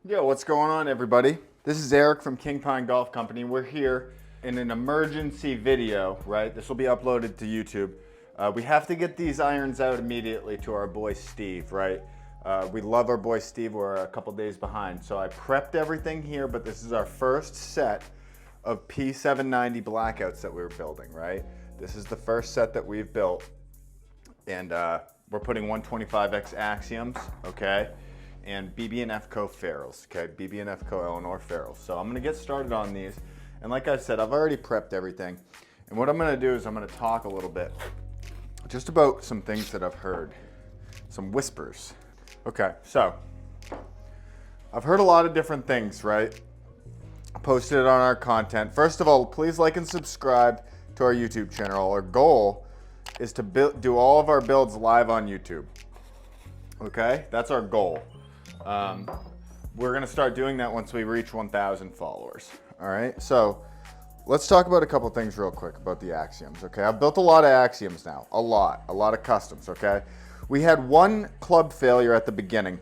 Yo, what's going on, everybody? This is Eric from King Pine Golf Company. We're here in an emergency video, right? This will be uploaded to YouTube. We have to get these irons out immediately to our boy Steve, right? We love our boy Steve. We're a couple days behind. So I prepped everything here, but this is our first set of P790 blackouts that we were building, right? This is the first set that we've built. And we're putting 125X Axioms, okay? And BB&F Co ferrules, okay? BB&F Co Illinois ferrules. So I'm gonna get started on these. And like I said, I've already prepped everything. And what I'm gonna do is I'm gonna talk a little bit just about some things that I've heard, some whispers. Okay, so I've heard a lot of different things, right? Posted it on our content. First of all, please like and subscribe to our YouTube channel. Our goal is to do all of our builds live on YouTube. Okay, that's our goal. We're gonna start doing that once we reach 1,000 followers. All right, so let's talk about a couple things real quick about the Axioms. Okay, I've built a lot of Axioms now, a lot of customs. Okay, we had one club failure at the beginning.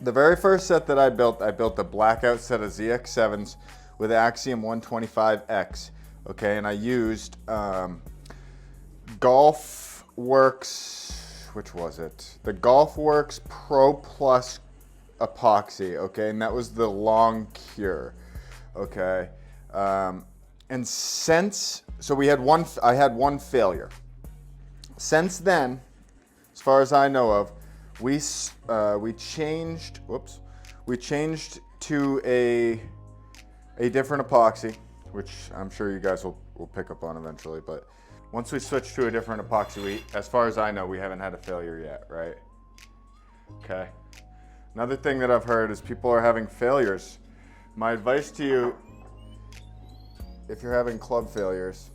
The very first set that I built the blackout set of ZX7s with Axiom 125X. Okay, and I used Golf Works, which was it? The Golf Works Pro Plus epoxy, okay, and that was the long cure, okay. And since, so we had I had one failure. Since then, as far as I know of, we changed to a different epoxy, which I'm sure you guys will pick up on eventually. But once we switched to a different epoxy, as far as I know, we haven't had a failure yet, right? Okay. Another thing that I've heard is people are having failures. My advice to you, if you're having club failures,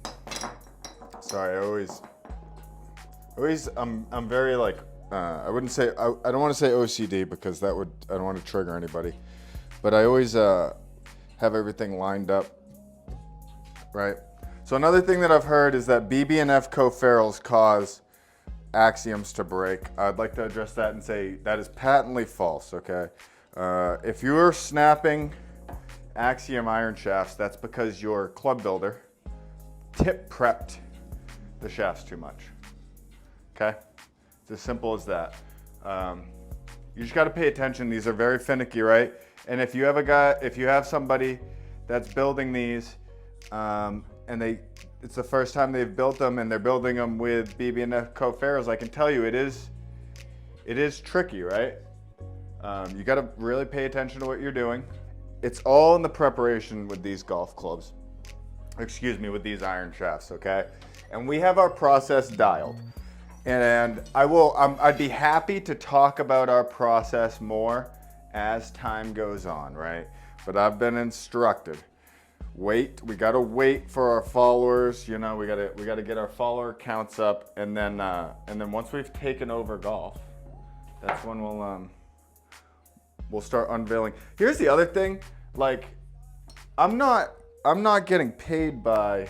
sorry, I'm very like, I wouldn't say, I don't want to say OCD because I don't want to trigger anybody, but I always have everything lined up, right? So another thing that I've heard is that BB&F Co ferrules cause Axioms to break. I'd like to address that and say that is patently false, okay? If you're snapping Axiom iron shafts, that's because your club builder tip prepped the shafts too much, okay? It's as simple as that. You just gotta pay attention. These are very finicky, right? And if you have somebody that's building these, and it's the first time they've built them and they're building them with BB&F Co ferrules, I can tell you it is tricky, right? You gotta really pay attention to what you're doing. It's all in the preparation with these golf clubs. Excuse me, with these iron shafts, okay? And we have our process dialed. And I'd be happy to talk about our process more as time goes on, right? But I've been instructed. We gotta wait for our followers, you know, we gotta get our follower counts up, and then once we've taken over golf, that's when we'll start unveiling. Here's the other thing, like, I'm not getting paid by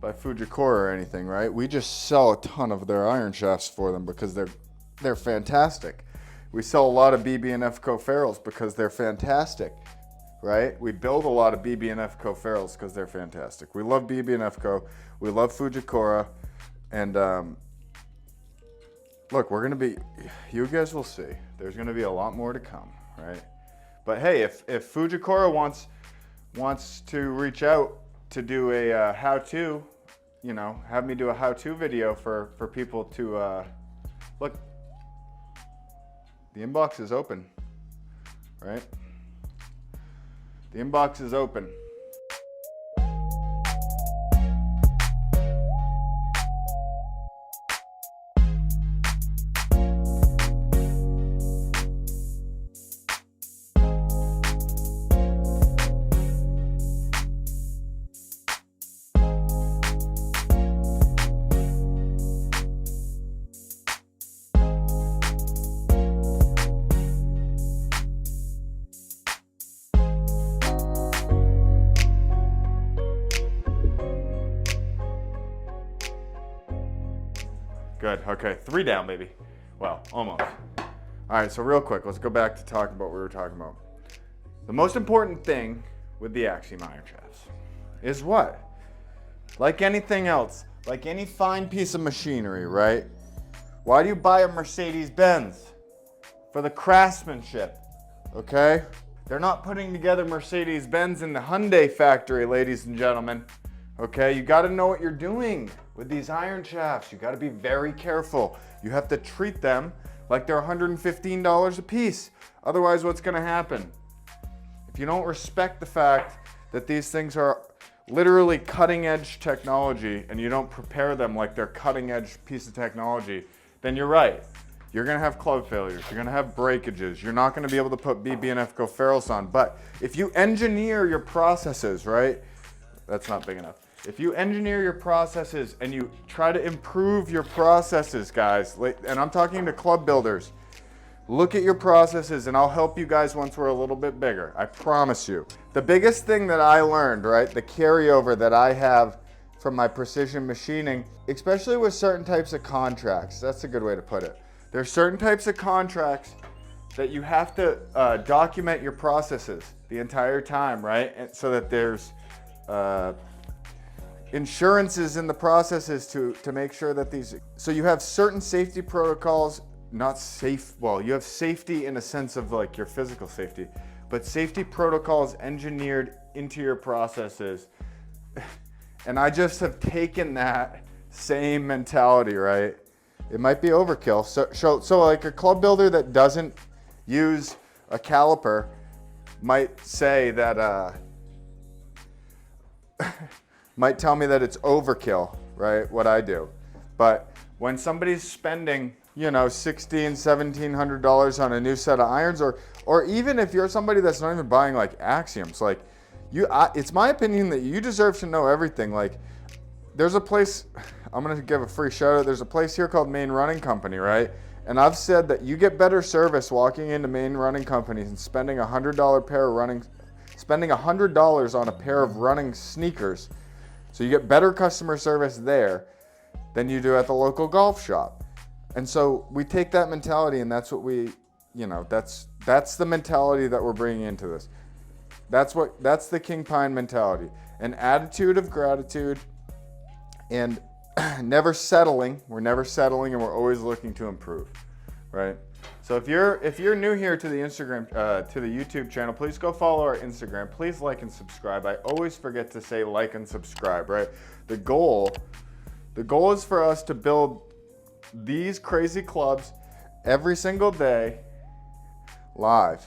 Fujikura or anything, right? We just sell a ton of their iron shafts for them because they're fantastic. We sell a lot of BB&F Co ferrules because they're fantastic. Right? We build a lot of BB&F Co ferrules because they're fantastic. We love BB&F Co. We love Fujikura. And look, you guys will see. There's gonna be a lot more to come, right? But hey, if Fujikura wants to reach out to do a how-to, you know, have me do a how-to video for people to, look, the inbox is open, right? The inbox is open. Good, okay, 3 down, baby. Well, almost. All right, so real quick, let's go back to talking about what we were talking about. The most important thing with the Axiom iron shafts is what? Like anything else, like any fine piece of machinery, right? Why do you buy a Mercedes-Benz? For the craftsmanship, okay? They're not putting together Mercedes-Benz in the Hyundai factory, ladies and gentlemen. Okay, you gotta know what you're doing with these iron shafts. You gotta be very careful. You have to treat them like they're $115 a piece. Otherwise, what's gonna happen? If you don't respect the fact that these things are literally cutting edge technology and you don't prepare them like they're cutting edge piece of technology, then you're right. You're gonna have club failures, you're gonna have breakages, you're not gonna be able to put BB&F Co ferrules on. But if you engineer your processes, right? That's not big enough. If you engineer your processes and you try to improve your processes, guys, and I'm talking to club builders, look at your processes and I'll help you guys once we're a little bit bigger, I promise you. The biggest thing that I learned, right, the carryover that I have from my precision machining, especially with certain types of contracts, that's a good way to put it. There's certain types of contracts that you have to document your processes the entire time, right? And so that there's insurances in the processes to make sure that these, so you have certain safety protocols, not safe, well, you have safety in a sense of like your physical safety, but safety protocols engineered into your processes. And I just have taken that same mentality, right? It might be overkill. So like a club builder that doesn't use a caliper might say that, might tell me that it's overkill, right? What I do. But when somebody's spending, you know, $1,600, $1,700 on a new set of irons, or even if you're somebody that's not even buying like Axioms, like it's my opinion that you deserve to know everything. Like there's a place, I'm gonna give a free shout out. There's a place here called Main Running Company, right? And I've said that you get better service walking into Main Running Companies and spending spending $100 on a pair of running sneakers. So you get better customer service there than you do at the local golf shop. And so we take that mentality and that's what we, you know, that's the mentality that we're bringing into this. That's the King Pine mentality. An attitude of gratitude and never settling. We're never settling and we're always looking to improve, right? So if you're new here to the Instagram, to the YouTube channel, please go follow our Instagram. Please like and subscribe. I always forget to say like and subscribe, right? The goal is for us to build these crazy clubs every single day live.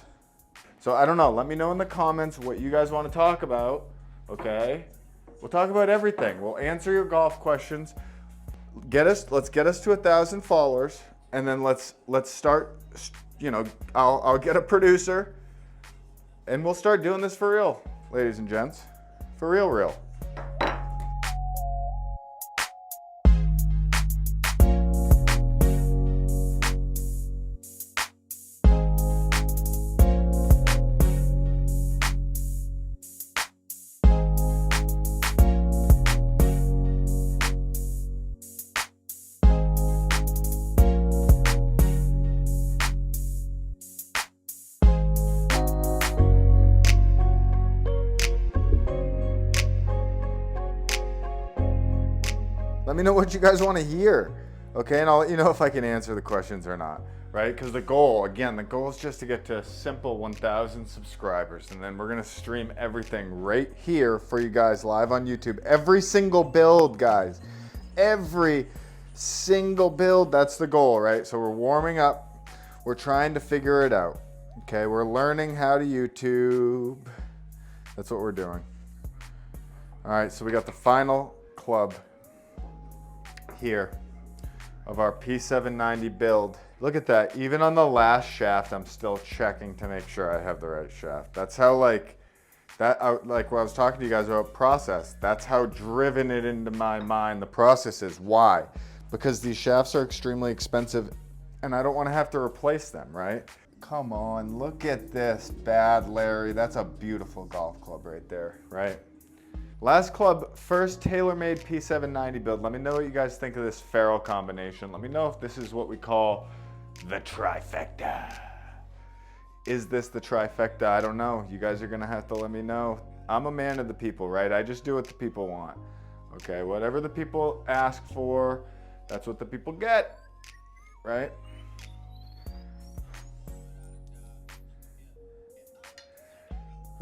So I don't know, let me know in the comments what you guys want to talk about, okay? We'll talk about everything. We'll answer your golf questions. Let's get us to 1,000 followers, and then let's start, you know, I'll get a producer and we'll start doing this for real, ladies and gents. For real. Let me know what you guys want to hear, okay? And I'll let you know if I can answer the questions or not, right? Because the goal is just to get to a simple 1,000 subscribers, and then we're gonna stream everything right here for you guys live on YouTube. Every single build, guys. Every single build, that's the goal, right? So we're warming up. We're trying to figure it out, okay? We're learning how to YouTube. That's what we're doing. All right, so we got the final club here of our P790 build. Look at that, even on the last shaft, I'm still checking to make sure I have the right shaft. That's how like what I was talking to you guys about process, that's how driven it into my mind, the process is. Why? Because these shafts are extremely expensive and I don't want to have to replace them, right? Come on, look at this bad Larry. That's a beautiful golf club right there, right? Last club, first TaylorMade P790 build. Let me know what you guys think of this ferrule combination. Let me know if this is what we call the trifecta. Is this the trifecta? I don't know. You guys are gonna have to let me know. I'm a man of the people, right? I just do what the people want. Okay, whatever the people ask for, that's what the people get, right?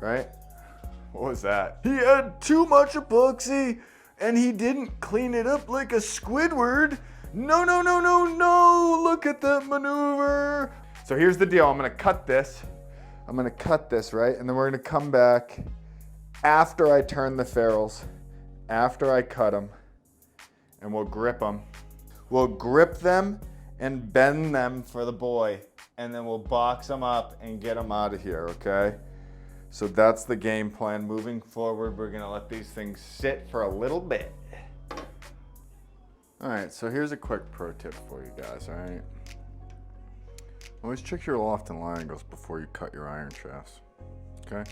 Right? What was that? He had too much epoxy and he didn't clean it up like a Squidward. No, no, no, no, no. Look at that maneuver. So here's the deal. I'm gonna cut this. Right? And then we're gonna come back after I turn the ferrules, after I cut them, and we'll grip them. We'll grip them and bend them for the boy. And then we'll box them up and get them out of here, okay? So that's the game plan. Moving forward, we're gonna let these things sit for a little bit. All right, so here's a quick pro tip for you guys, all right? Always check your loft and line angles before you cut your iron shafts, okay?